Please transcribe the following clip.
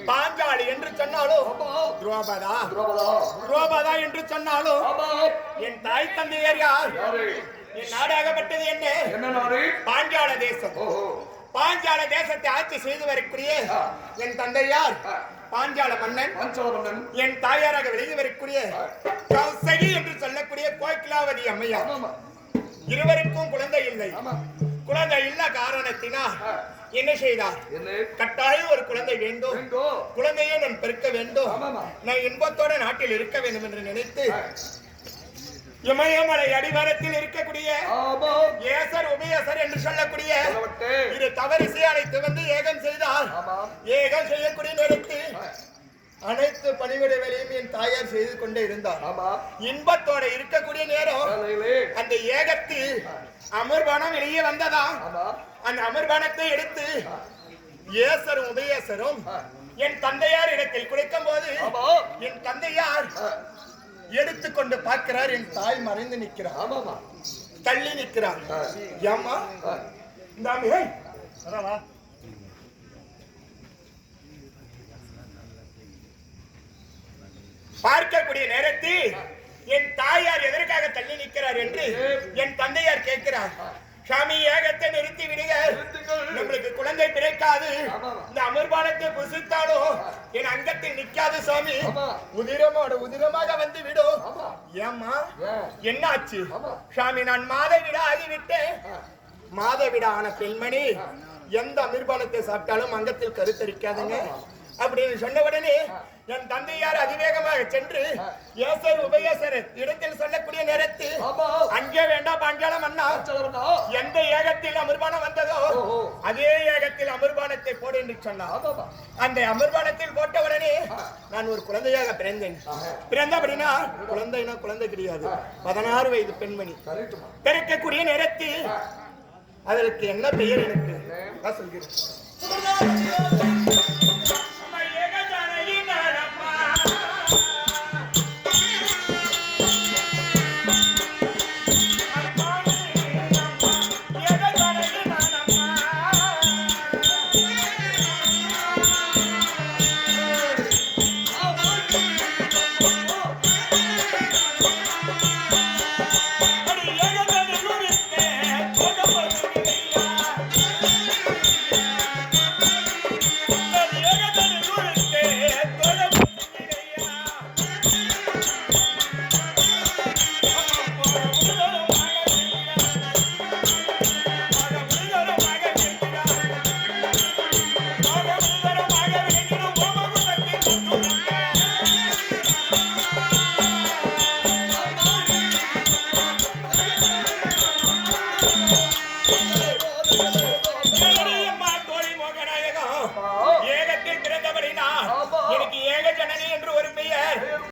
பாஞ்சாலி என்று சொன்னாலும் துரோபதா என்று சொன்னாலும் என் தாய் தந்தையர் யார்? என் நாடாகப்பட்டது என்ன? பாஞ்சால தேசம். பாஞ்சால தேசத்தை ஆட்சி செய்து வரக்கூடிய என் தந்தையார் பாஞ்சால மன்னன். என் தாயாராக வெளியே வரக்கூடிய கௌசகி என்று சொல்லக்கூடிய கோகிலாவதி அம்மையார். இருவருக்கும் குழந்தை இல்லை. குழந்தை இல்ல காரணத்தினால் என்ன செய்தார்? கட்டாயம் ஒரு குழந்தை வேண்டும், குழந்தையை நான் பெருக்க வேண்டும், நான் இன்பத்தோட நாட்டில் இருக்க வேண்டும் என்று நினைத்து இமயமலை அடிவாரத்தில் இருக்கக்கூடிய ஏசர் உபயசர் என்று சொல்லக்கூடிய இரு தவறிசை அழைத்து வந்து ஏகம் செய்தார். ஏகம் செய்யக்கூடிய நேரத்தில் அனைத்து பணிவிட வேலையும் என் தாயார் செய்து கொண்டே இருந்தார். இன்பத்தோட இருக்கக்கூடிய நேரம் அந்த ஏகத்தில் அமர்பானம் வெளியே வந்ததா? அந்த அமர்பானத்தை எடுத்து ஏசரும் உபயேசரும் என் தந்தையார் இடத்தில் குளிக்கும் போது என் தந்தையார் எடுத்துக்கொண்டு பார்க்கிறார். என் தாய் மறைந்து நிற்கிறார், தள்ளி நிற்கிறார். ஏமா பார்க்கக்கூடிய நேரத்தில் என் தாயார் எதற்காக தள்ளி நிற்கிறார் என்று என் தந்தையார் கேட்கிறார். சாமி, ஏகத்தை நிறுத்தி விடுங்க, நம்மளுக்கு குழந்தை பிறக்காது. இந்த அமர்பானத்தை புசித்தாலும் என் அங்கத்தில் நிக்காது சாமி, உதிரமோட உதிரமாக வந்து விடும். ஏம்மா என்னாச்சு? சாமி, நான் மாதவிடா ஆகிவிட்டேன். மாதவிடா ஆன பெண்மணி எந்த அமர்பானத்தை சாப்பிட்டாலும் அங்கத்தில் கருத்தரிக்காதுங்க அப்படின்னு சொன்ன உடனே என் தந்தையார் அதிவேகமாக சென்று ஏசர் உபயேசர் இடத்தில் சொல்லக்கூடிய நேரத்தில் அங்கே வேண்டாம் பாஞ்சாலம் அண்ணா, எந்த ஏகத்தில் அமர்பானம் வந்ததோ அதே ஏகத்தில் அமர்பானத்தை போடு என்று சொன்னார். அந்த அமர்பானத்தில் போட்ட உடனே நான் ஒரு குழந்தையாக பிறந்தேன். பிறந்தபடினா குழந்தைனா குழந்தை கிடையாது, 16 வயது பெண்மணி. பிறக்கக்கூடிய நேரத்தில் அதற்கு என்ன பெயர் எனக்கு சொல்கிறேன்.